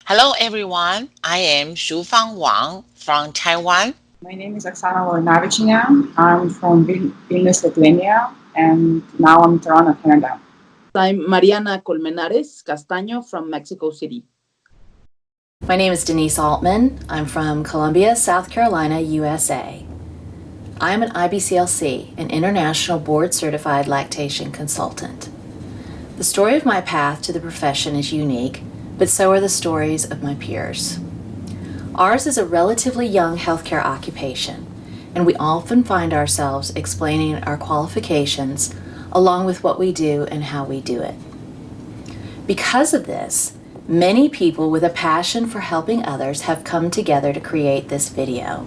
Hello everyone, I am Shufang Wang from Taiwan. My name is Oksana Volinavichina. I'm from Vilnius, Lithuania, and now I'm in Toronto, Canada. I'm Mariana Colmenares Castaño from Mexico City. My name is Denise Altman. I'm from Columbia, South Carolina, USA. I am an IBCLC, an International Board Certified Lactation Consultant. The story of my path to the profession is unique, but so are the stories of my peers. Ours is a relatively young healthcare occupation, and we often find ourselves explaining our qualifications along with what we do and how we do it. Because of this, many people with a passion for helping others have come together to create this video.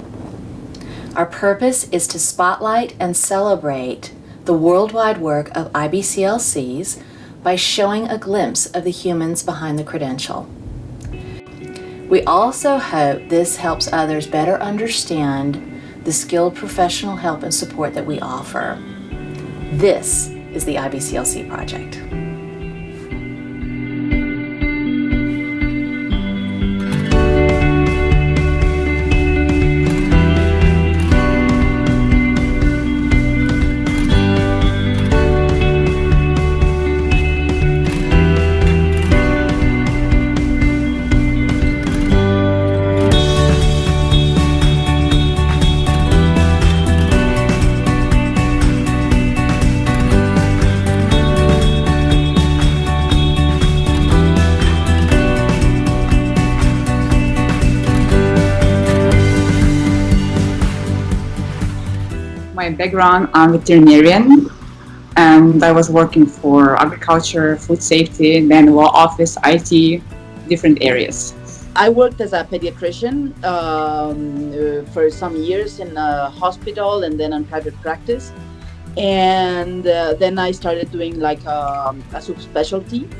Our purpose is to spotlight and celebrate the worldwide work of IBCLCs by showing a glimpse of the humans behind the credential. We also hope this helps others better understand the skilled professional help and support that we offer. This is the IBCLC Project. My background, I'm veterinarian, and I was working for agriculture, food safety, then law office, IT, different areas. I worked as a pediatrician for some years in a hospital and then in private practice. And then I started doing like a subspecialty.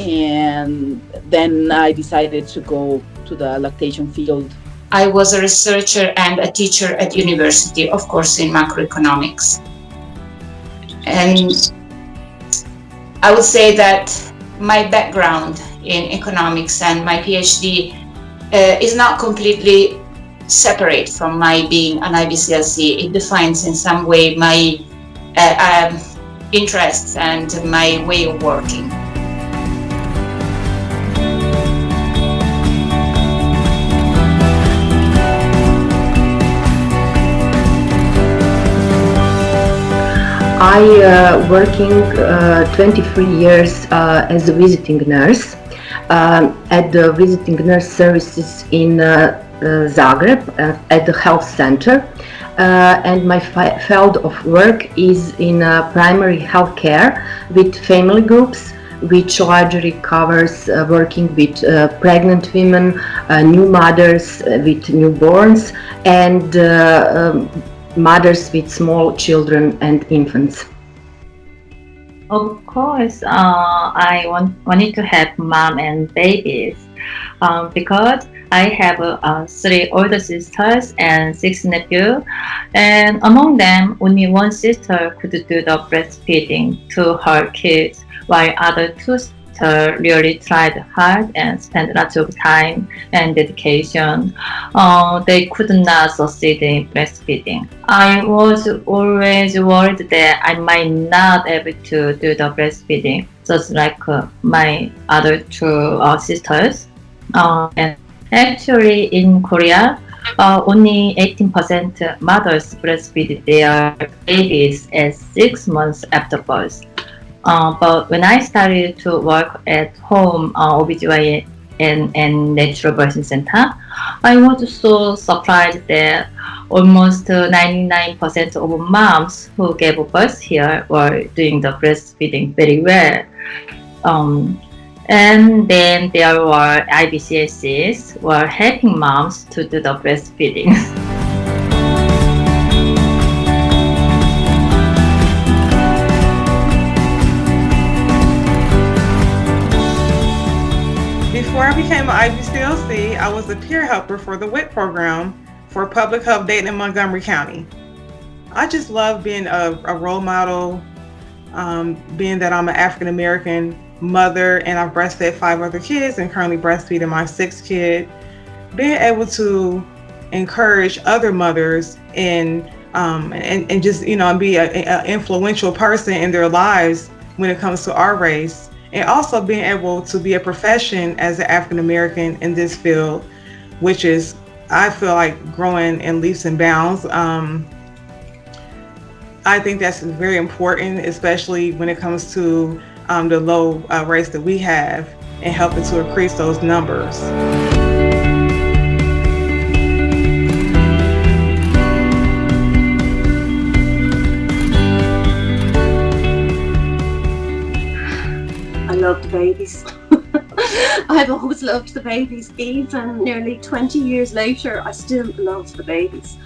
And then I decided to go to the lactation field. I was a researcher and a teacher at university, of course, in macroeconomics. And I would say that my background in economics and my PhD is not completely separate from my being an IBCLC. It defines in some way my interests and my way of working. I working 23 years as a visiting nurse at the visiting nurse services in Zagreb at the health center, and my field of work is in primary health care with family groups, which largely covers working with pregnant women, new mothers with newborns, and mothers with small children and infants. Of course, I wanted to have mom and babies because I have 3 older sisters and 6 nephews, and among them, only one sister could do the breastfeeding to her kids, while other 2 sisters really tried hard and spent lots of time and dedication. They could not succeed in breastfeeding. I was always worried that I might not be able to do the breastfeeding, just like my other 2 sisters. And actually, in Korea, only 18% mothers breastfeed their babies at 6 months after birth. But when I started to work at home, OBGYN and natural birthing center, I was so surprised that almost 99% of moms who gave birth here were doing the breastfeeding very well. And then there were IBCLCs were helping moms to do the breastfeeding. Before I became an IBCLC, I was a peer helper for the WIT program for public health data in Montgomery County. I just love being a role model, being that I'm an African American mother, and I've breastfed 5 other kids and currently breastfeeding my 6th kid. Being able to encourage other mothers and just, and be an influential person in their lives when it comes to our race, and also being able to be a profession as an African American in this field, which is, I feel like, growing in leaps and bounds. I think that's very important, especially when it comes to the low race that we have, and helping to increase those numbers. I love the babies. I've always loved the babies. Even nearly 20 years later, I still love the babies.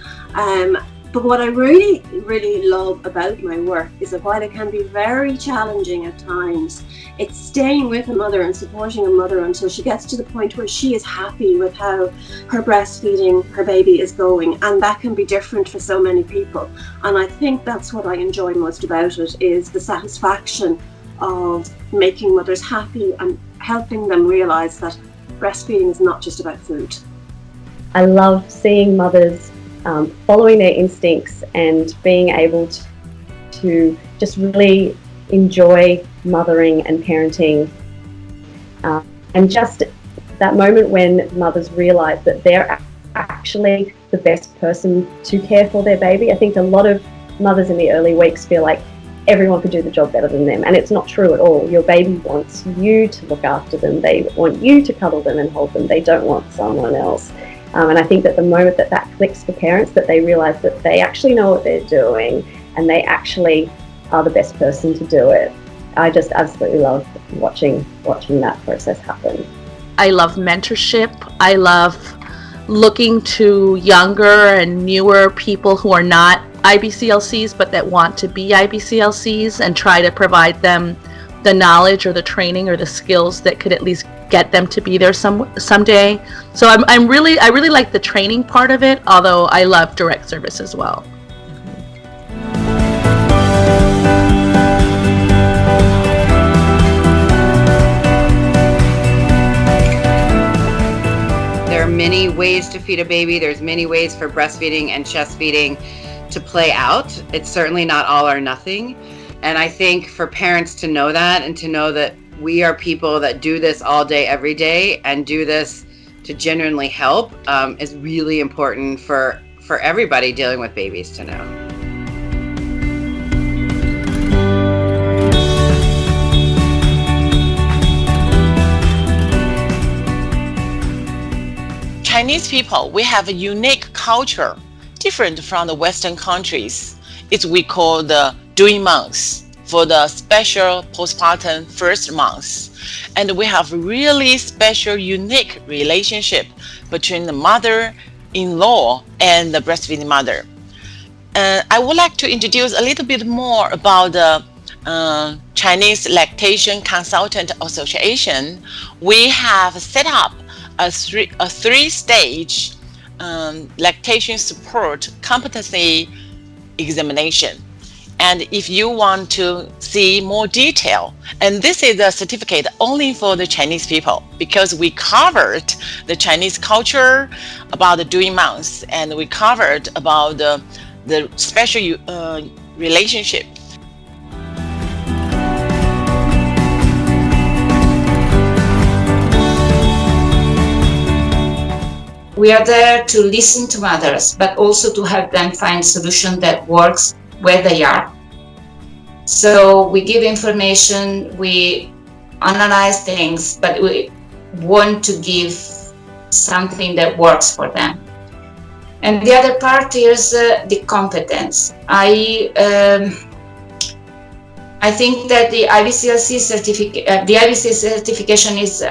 But what I really, really love about my work is that while it can be very challenging at times, it's staying with a mother and supporting a mother until she gets to the point where she is happy with how her breastfeeding her baby is going. And that can be different for so many people. And I think that's what I enjoy most about it, is the satisfaction of making mothers happy and helping them realize that breastfeeding is not just about food. I love seeing mothers following their instincts and being able to just really enjoy mothering and parenting, and just that moment when mothers realize that they're actually the best person to care for their baby. I think a lot of mothers in the early weeks feel like everyone could do the job better than them, and it's not true at all. Your baby wants you to look after them. They want you to cuddle them and hold them. They don't want someone else. And I think that the moment that clicks for parents, that they realize that they actually know what they're doing and they actually are the best person to do it, I just absolutely love watching that process happen. I love mentorship. I love looking to younger and newer people who are not IBCLCs but that want to be IBCLCs, and try to provide them the knowledge or the training or the skills that could at least get them to be there someday. So I really like the training part of it, although I love direct service as well. There are many ways to feed a baby. There's many ways for breastfeeding and chest feeding to play out. It's certainly not all or nothing. And I think for parents to know that, and to know that we are people that do this all day, every day, and do this to genuinely help, is really important for everybody dealing with babies to know. Chinese people, we have a unique culture, different from the Western countries. It's we call the doing months for the special postpartum first months. And we have really special, unique relationship between the mother-in-law and the breastfeeding mother. I would like to introduce a little bit more about the Chinese Lactation Consultant Association. We have set up a three-stage lactation support competency examination. And if you want to see more detail, and this is a certificate only for the Chinese people, because we covered the Chinese culture about the doing months, and we covered about the special relationship. We are there to listen to mothers, but also to help them find solution that works where they are. So we give information, we analyze things, but we want to give something that works for them. And the other part is the competence. I think that the IBCLC certification is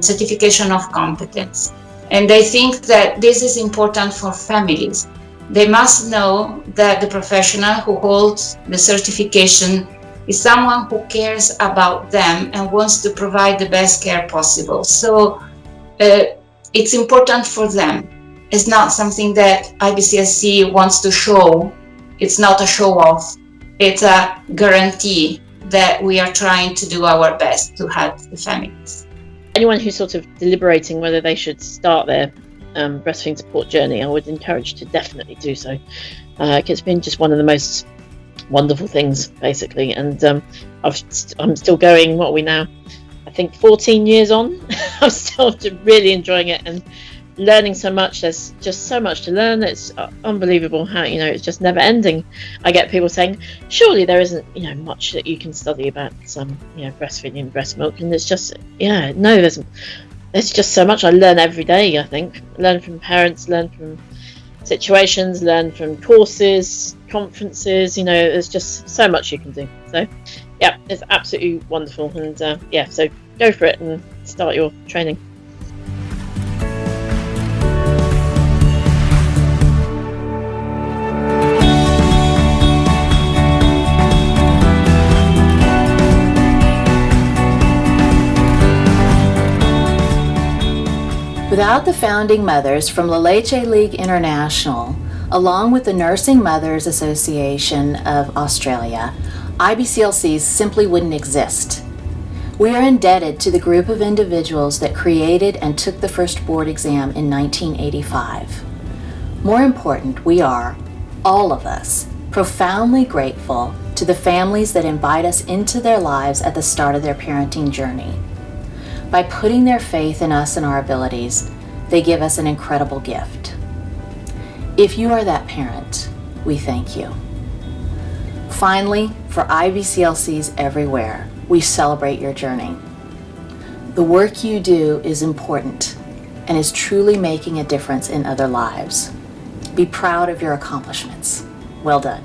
certification of competence. And I think that this is important for families. They must know that the professional who holds the certification is someone who cares about them and wants to provide the best care possible. So it's important for them. It's not something that IBCLC wants to show. It's not a show off. It's a guarantee that we are trying to do our best to help the families. Anyone who's sort of deliberating whether they should start their breastfeeding support journey, I would encourage to definitely do so. It's been just one of the most wonderful things, basically, and I'm still going. What are we now? I think 14 years on. I'm still really enjoying it and learning so much. There's just so much to learn. It's unbelievable how, it's just never ending. I get people saying, surely there isn't, much that you can study about breastfeeding and breast milk, and it's just, no, there's just so much I learn every day. I think learn from parents, learn from situations, learn from courses, conferences. There's just so much you can do. So yeah, it's absolutely wonderful, and so go for it and start your training. Without the founding mothers from La Leche League International, along with the Nursing Mothers Association of Australia, IBCLCs simply wouldn't exist. We are indebted to the group of individuals that created and took the first board exam in 1985. More important, we are, all of us, profoundly grateful to the families that invite us into their lives at the start of their parenting journey. By putting their faith in us and our abilities, they give us an incredible gift. If you are that parent, we thank you. Finally, for IBCLCs everywhere, we celebrate your journey. The work you do is important and is truly making a difference in other lives. Be proud of your accomplishments. Well done.